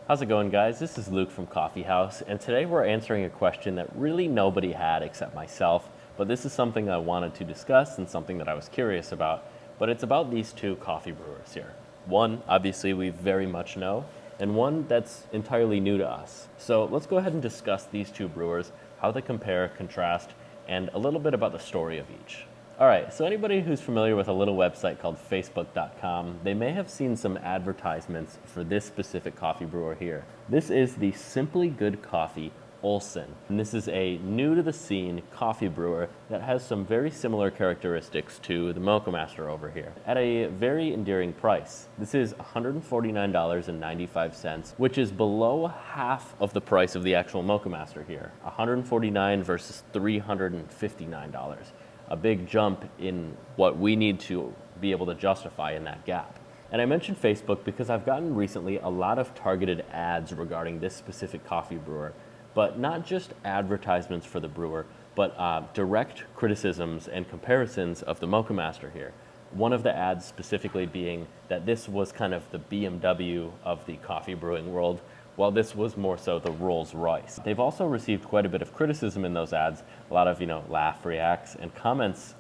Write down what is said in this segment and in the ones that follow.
How's it going, guys? This is Luke from Coffeehaus, and today we're answering a question that really nobody had except myself, but this is something I wanted to discuss and something that I was curious about, but it's about these two coffee brewers here. One, obviously, we very much know, and one that's entirely new to us. So let's go ahead and discuss these two brewers, how they compare, contrast, and a little bit about the story of each. All right, so anybody who's familiar with a little website called facebook.com, they may have seen some advertisements for this specific coffee brewer here. This is the Simply Good Coffee Olsen, and this is a new to the scene coffee brewer that has some very similar characteristics to the Moccamaster over here at a very endearing price. This is $149.95, which is below half of the price of the actual Moccamaster here, $149 versus $359. A big jump in what we need to be able to justify in that gap. And I mentioned Facebook because I've gotten recently a lot of targeted ads regarding this specific coffee brewer, but not just advertisements for the brewer, but direct criticisms and comparisons of the Moccamaster here. One of the ads specifically being that this was kind of the BMW of the coffee brewing world, while this was more so the Rolls-Royce. They've also received quite a bit of criticism in those ads, a lot of laugh reacts and comments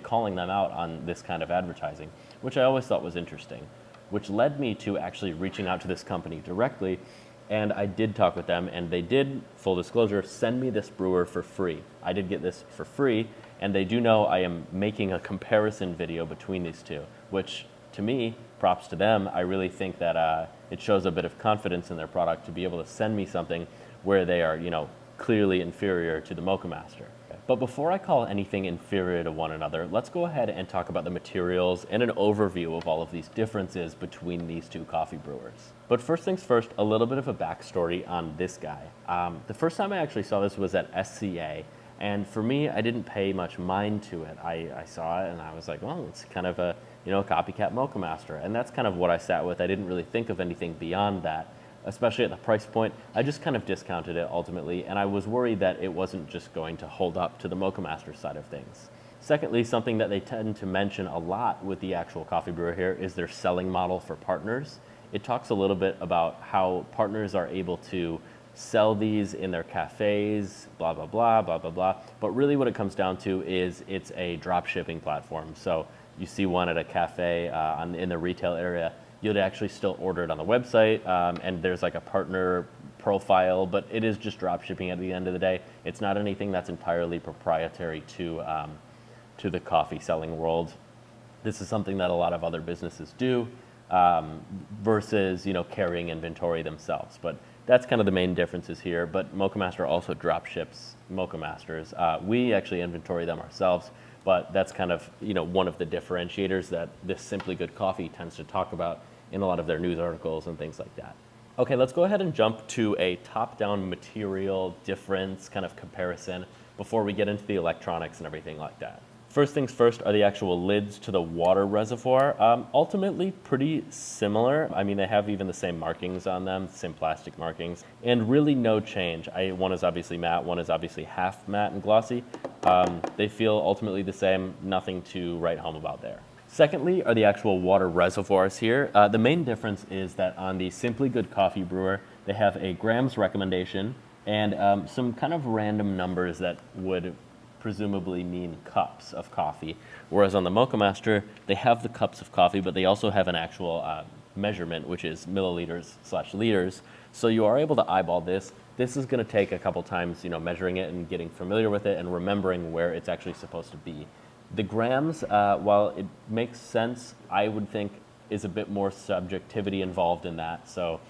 calling them out on this kind of advertising, which I always thought was interesting, which led me to actually reaching out to this company directly, and I did talk with them, and they did, full disclosure, send me this brewer for free. I did get this for free, and they do know I am making a comparison video between these two, which to me, props to them. I really think that it shows a bit of confidence in their product to be able to send me something where they are, clearly inferior to the Moccamaster. But before I call anything inferior to one another, let's go ahead and talk about the materials and an overview of all of these differences between these two coffee brewers. But first things first, a little bit of a backstory on this guy. The first time I actually saw this was at SCA, and for me, I didn't pay much mind to it. I saw it and I was like, well, it's kind of a copycat Moccamaster. And that's kind of what I sat with. I didn't really think of anything beyond that, especially at the price point. I just kind of discounted it ultimately, and I was worried that it wasn't just going to hold up to the Moccamaster side of things. Secondly, something that they tend to mention a lot with the actual coffee brewer here is their selling model for partners. It talks a little bit about how partners are able to sell these in their cafes, blah, blah, blah, blah, blah, blah. But really what it comes down to is it's a drop shipping platform. So you see one at a cafe in the retail area, you'd actually still order it on the website, and there's like a partner profile, but it is just drop shipping at the end of the day. It's not anything that's entirely proprietary to the coffee selling world. This is something that a lot of other businesses do versus carrying inventory themselves. But that's kind of the main differences here. But Moccamaster also drop ships Moccamasters. We actually inventory them ourselves, but that's kind of one of the differentiators that this Simply Good Coffee tends to talk about in a lot of their news articles and things like that. Okay, let's go ahead and jump to a top-down material difference kind of comparison before we get into the electronics and everything like that. First things first are the actual lids to the water reservoir. Ultimately pretty similar. I mean, they have even the same markings on them, same plastic markings, and really no change. One is obviously matte, one is obviously half matte and glossy. They feel ultimately the same, nothing to write home about there. Secondly are the actual water reservoirs here. The main difference is that on the Simply Good Coffee Brewer, they have a grams recommendation and some kind of random numbers that would presumably mean cups of coffee. Whereas on the Moccamaster, they have the cups of coffee, but they also have an actual measurement, which is milliliters/liters. So you are able to eyeball this. This is going to take a couple times, measuring it and getting familiar with it and remembering where it's actually supposed to be. The grams, while it makes sense, I would think is a bit more subjectivity involved in that. So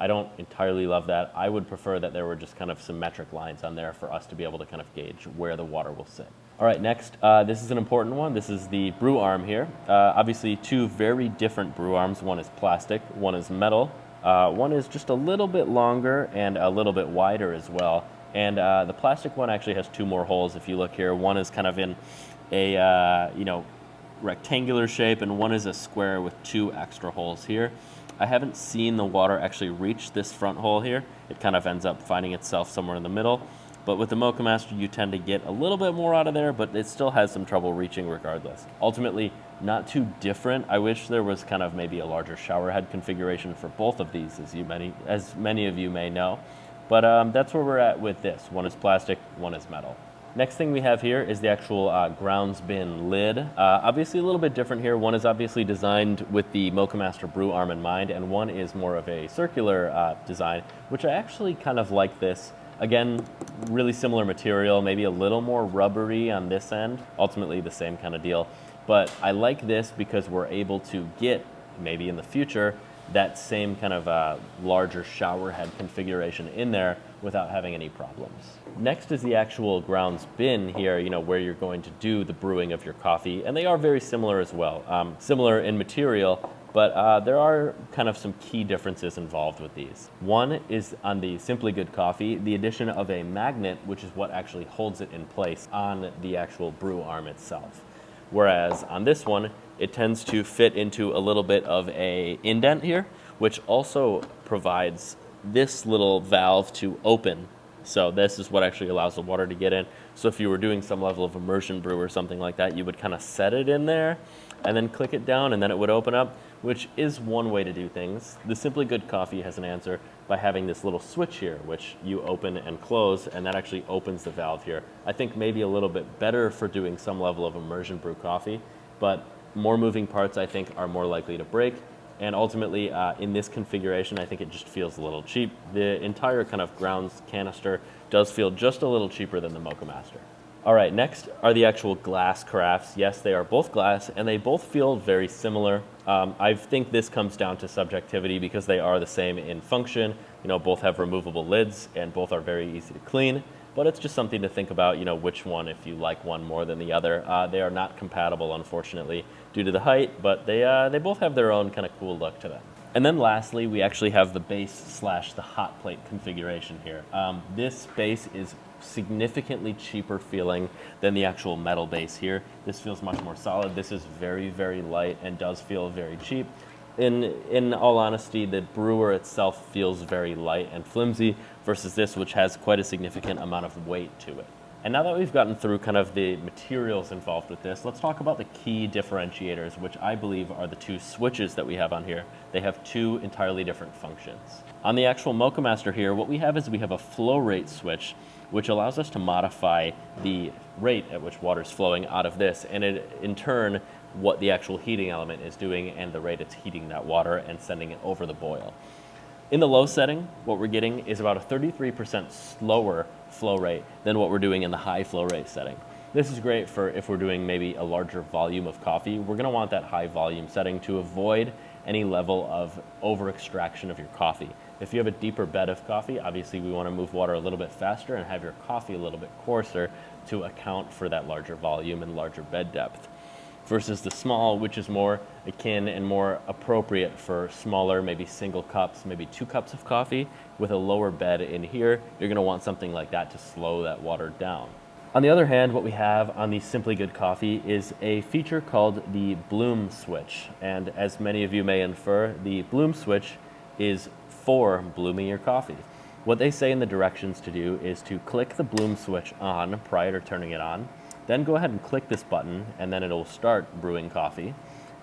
I don't entirely love that. I would prefer that there were just kind of some metric lines on there for us to be able to kind of gauge where the water will sit. All right, next, this is an important one. This is the brew arm here. Obviously, two very different brew arms. One is plastic, one is metal. One is just a little bit longer and a little bit wider as well. And the plastic one actually has two more holes. If you look here, one is kind of in a rectangular shape, and one is a square with two extra holes here. I haven't seen the water actually reach this front hole here. It kind of ends up finding itself somewhere in the middle. But with the Moccamaster, you tend to get a little bit more out of there, but it still has some trouble reaching regardless. Ultimately, not too different. I wish there was kind of maybe a larger shower head configuration for both of these, as many of you may know. But that's where we're at with this. One is plastic, one is metal. Next thing we have here is the actual grounds bin lid. Obviously a little bit different here. One is obviously designed with the Moccamaster brew arm in mind, and one is more of a circular design, which I actually kind of like this. Again, really similar material, maybe a little more rubbery on this end, ultimately the same kind of deal. But I like this because we're able to get, maybe in the future, that same kind of larger shower head configuration in there without having any problems. Next is the actual grounds bin here, where you're going to do the brewing of your coffee, and they are very similar as well. Similar in material, but there are kind of some key differences involved with these. One is on the Simply Good Coffee, the addition of a magnet, which is what actually holds it in place on the actual brew arm itself. Whereas on this one, it tends to fit into a little bit of a indent here, which also provides this little valve to open. So this is what actually allows the water to get in. So if you were doing some level of immersion brew or something like that, you would kind of set it in there and then click it down and then it would open up, which is one way to do things. The Simply Good Coffee has an answer by having this little switch here, which you open and close, and that actually opens the valve here. I think maybe a little bit better for doing some level of immersion brew coffee, but more moving parts I think are more likely to break. And ultimately, in this configuration, I think it just feels a little cheap. The entire kind of grounds canister does feel just a little cheaper than the Moccamaster. All right, next are the actual glass carafes. Yes, they are both glass, and they both feel very similar. I think this comes down to subjectivity because they are the same in function. Both have removable lids, and both are very easy to clean. But it's just something to think about, which one, if you like one more than the other. They are not compatible, unfortunately, due to the height, but they both have their own kind of cool look to them. And then lastly, we actually have the base / the hot plate configuration here. This base is significantly cheaper feeling than the actual metal base here. This feels much more solid. This is very, very light and does feel very cheap. In all honesty, the Brewer itself feels very light and flimsy versus this, which has quite a significant amount of weight to it. And now that we've gotten through kind of the materials involved with this, let's talk about the key differentiators, which I believe are the two switches that we have on here. They have two entirely different functions. On the actual Moccamaster here, what we have is we have a flow rate switch, which allows us to modify the rate at which water is flowing out of this, and it, in turn, what the actual heating element is doing and the rate it's heating that water and sending it over the boil. In the low setting, what we're getting is about a 33% slower flow rate than what we're doing in the high flow rate setting. This is great for if we're doing maybe a larger volume of coffee. We're gonna want that high volume setting to avoid any level of over extraction of your coffee. If you have a deeper bed of coffee, obviously we wanna move water a little bit faster and have your coffee a little bit coarser to account for that larger volume and larger bed depth. Versus the small, which is more akin and more appropriate for smaller, maybe single cups, maybe 2 cups of coffee with a lower bed in here. You're gonna want something like that to slow that water down. On the other hand, what we have on the Simply Good Coffee is a feature called the bloom switch. And as many of you may infer, the bloom switch is for blooming your coffee. What they say in the directions to do is to click the bloom switch on prior to turning it on. Then go ahead and click this button and then it'll start brewing coffee.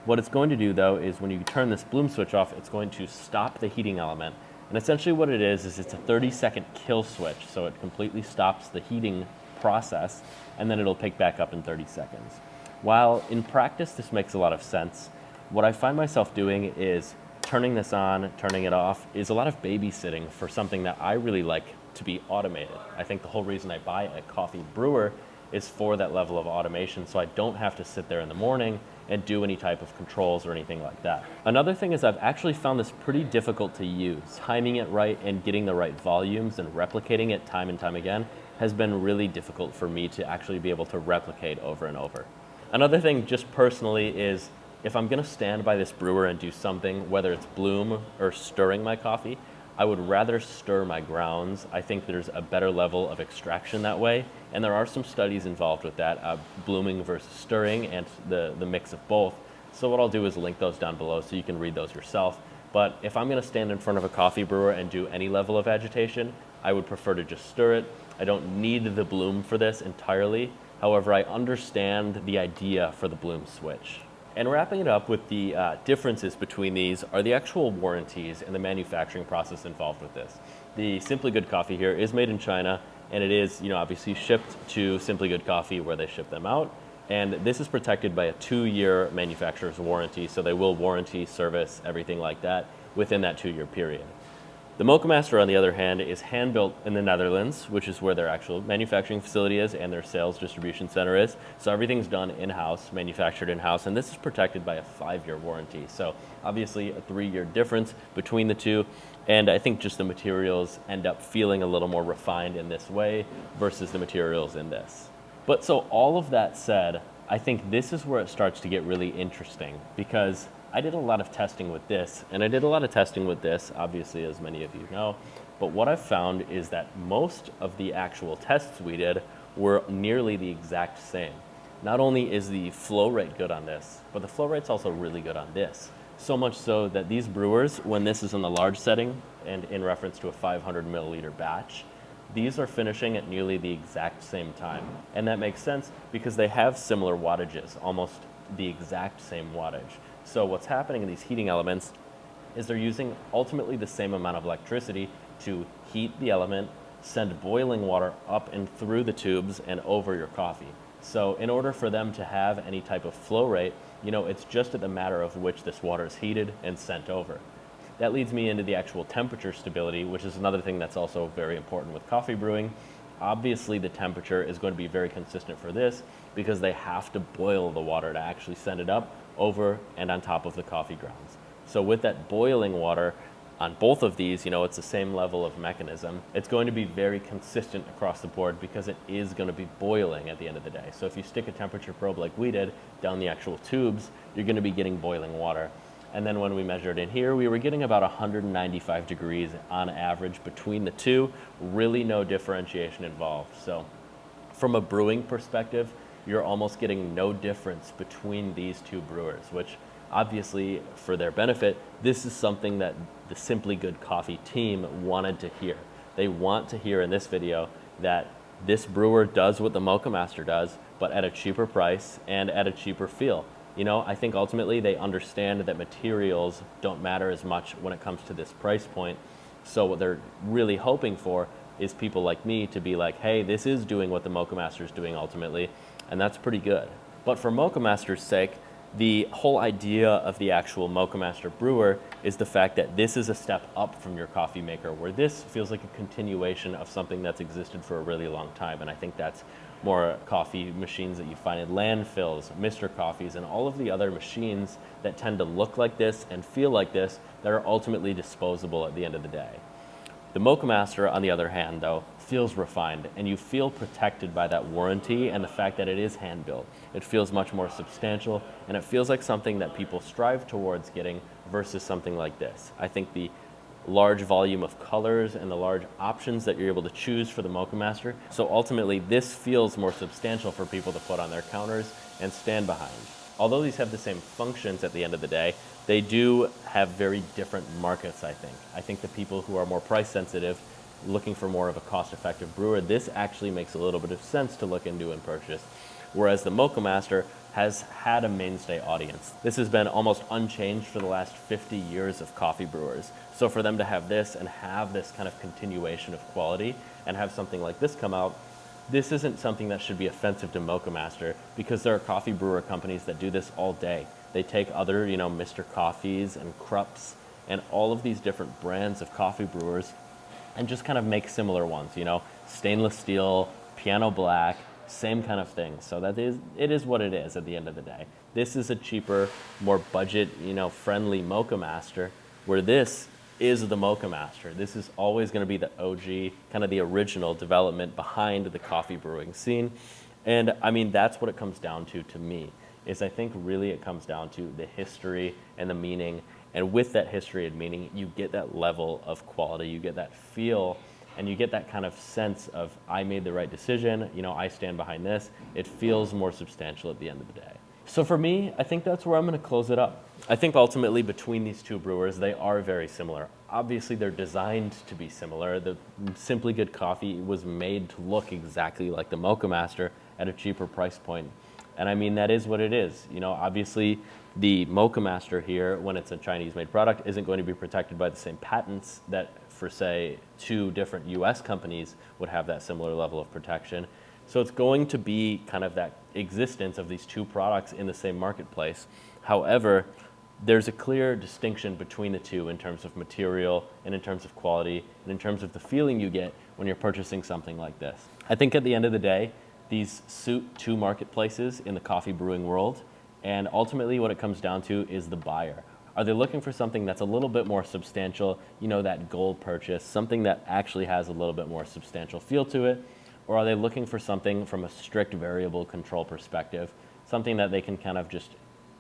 What it's going to do though is when you turn this bloom switch off, it's going to stop the heating element. And essentially what it is it's a 30-second kill switch. So it completely stops the heating process and then it'll pick back up in 30 seconds. While in practice this makes a lot of sense, what I find myself doing is turning this on, turning it off is a lot of babysitting for something that I really like to be automated. I think the whole reason I buy a coffee brewer is for that level of automation, so I don't have to sit there in the morning and do any type of controls or anything like that. Another thing is I've actually found this pretty difficult to use. Timing it right and getting the right volumes and replicating it time and time again has been really difficult for me to actually be able to replicate over and over. Another thing just personally is if I'm gonna stand by this brewer and do something, whether it's bloom or stirring my coffee, I would rather stir my grounds. I think there's a better level of extraction that way. And there are some studies involved with that, blooming versus stirring and the mix of both. So what I'll do is link those down below so you can read those yourself. But if I'm going to stand in front of a coffee brewer and do any level of agitation, I would prefer to just stir it. I don't need the bloom for this entirely. However, I understand the idea for the bloom switch. And wrapping it up with the differences between these are the actual warranties and the manufacturing process involved with this. The Simply Good coffee here is made in China, and it is, obviously shipped to Simply Good Coffee where they ship them out. And this is protected by a 2-year manufacturer's warranty, so they will warranty, service, everything like that within that 2-year period. The Moccamaster, on the other hand, is hand-built in the Netherlands, which is where their actual manufacturing facility is and their sales distribution center is. So everything's done in-house, manufactured in-house, and this is protected by a 5-year warranty. So obviously a 3-year difference between the two, and I think just the materials end up feeling a little more refined in this way versus the materials in this. But so all of that said, I think this is where it starts to get really interesting, because I did a lot of testing with this, and I did a lot of testing with this, obviously, as many of you know, but what I've found is that most of the actual tests we did were nearly the exact same. Not only is the flow rate good on this, but the flow rate's also really good on this. So much so that these brewers, when this is in the large setting, and in reference to a 500 milliliter batch, these are finishing at nearly the exact same time. And that makes sense because they have similar wattages, almost the exact same wattage. So what's happening in these heating elements is they're using ultimately the same amount of electricity to heat the element, send boiling water up and through the tubes and over your coffee. So in order for them to have any type of flow rate, it's just at the matter of which this water is heated and sent over. That leads me into the actual temperature stability, which is another thing that's also very important with coffee brewing. Obviously, the temperature is going to be very consistent for this because they have to boil the water to actually send it up, over, and on top of the coffee grounds. So with that boiling water on both of these, it's the same level of mechanism. It's going to be very consistent across the board because it is going to be boiling at the end of the day. So if you stick a temperature probe like we did down the actual tubes, you're going to be getting boiling water. And then when we measured in here, we were getting about 195 degrees on average between the two, really no differentiation involved. So from a brewing perspective, you're almost getting no difference between these two brewers, which obviously for their benefit, this is something that the Simply Good Coffee team wanted to hear. They want to hear in this video that this brewer does what the Moccamaster does, but at a cheaper price and at a cheaper feel. I think ultimately they understand that materials don't matter as much when it comes to this price point. So what they're really hoping for is people like me to be like, hey, this is doing what the Moccamaster is doing ultimately, and that's pretty good. But for Moccamaster's sake, the whole idea of the actual Moccamaster brewer is the fact that this is a step up from your coffee maker, where this feels like a continuation of something that's existed for a really long time. And I think that's more coffee machines that you find in landfills, Mr. Coffees, and all of the other machines that tend to look like this and feel like this that are ultimately disposable at the end of the day. The Moccamaster, on the other hand, though, feels refined, and you feel protected by that warranty and the fact that it is hand-built. It feels much more substantial, and it feels like something that people strive towards getting versus something like this. I think the large volume of colors and the large options that you're able to choose for the Moccamaster. So ultimately, this feels more substantial for people to put on their counters and stand behind. Although these have the same functions at the end of the day, they do have very different markets, I think. I think the people who are more price sensitive, looking for more of a cost-effective brewer, this actually makes a little bit of sense to look into and purchase. Whereas the Moccamaster has had a mainstay audience. This has been almost unchanged for the last 50 years of coffee brewers. So for them to have this and have this kind of continuation of quality and have something like this come out, this isn't something that should be offensive to Moccamaster, because there are coffee brewer companies that do this all day. They take other, Mr. Coffees and Krupps and all of these different brands of coffee brewers and just kind of make similar ones, stainless steel, piano black, same kind of thing. So it is what it is at the end of the day. This is a cheaper, more budget, friendly Moccamaster, where this is the Moccamaster. This is always going to be the OG, kind of the original development behind the coffee brewing scene. And I mean, that's what it comes down to me, is I think really it comes down to the history and the meaning. And with that history and meaning, you get that level of quality, you get that feel, and you get that kind of sense of, I made the right decision, I stand behind this. It feels more substantial at the end of the day. So for me, I think that's where I'm going to close it up. I think ultimately between these two brewers, they are very similar. Obviously, they're designed to be similar. The Simply Good coffee was made to look exactly like the Moccamaster at a cheaper price point. And I mean, that is what it is. You know, obviously, the Moccamaster here, when it's a Chinese-made product, isn't going to be protected by the same patents that, for say, two different US companies would have that similar level of protection. So it's going to be kind of that existence of these two products in the same marketplace. However, there's a clear distinction between the two in terms of material and in terms of quality and in terms of the feeling you get when you're purchasing something like this. I think at the end of the day, these suit two marketplaces in the coffee brewing world, and ultimately what it comes down to is the buyer. Are they looking for something that's a little bit more substantial, you know, that gold purchase, something that actually has a little bit more substantial feel to it? Or are they looking for something from a strict variable control perspective, something that they can kind of just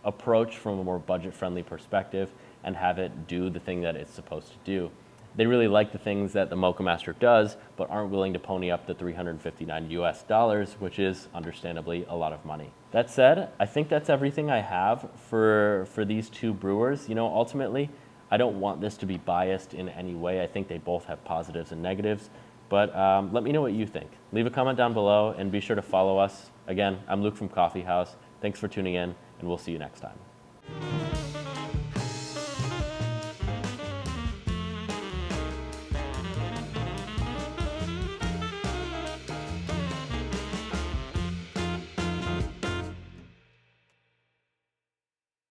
approach from a more budget-friendly perspective and have it do the thing that it's supposed to do? They really like the things that the Moccamaster does, but aren't willing to pony up the $359 US, which is understandably a lot of money. That said, I think that's everything I have for these two brewers. You know, ultimately, I don't want this to be biased in any way. I think they both have positives and negatives. But let me know what you think. Leave a comment down below and be sure to follow us. Again, I'm Luke from Coffeehaus. Thanks for tuning in, and we'll see you next time.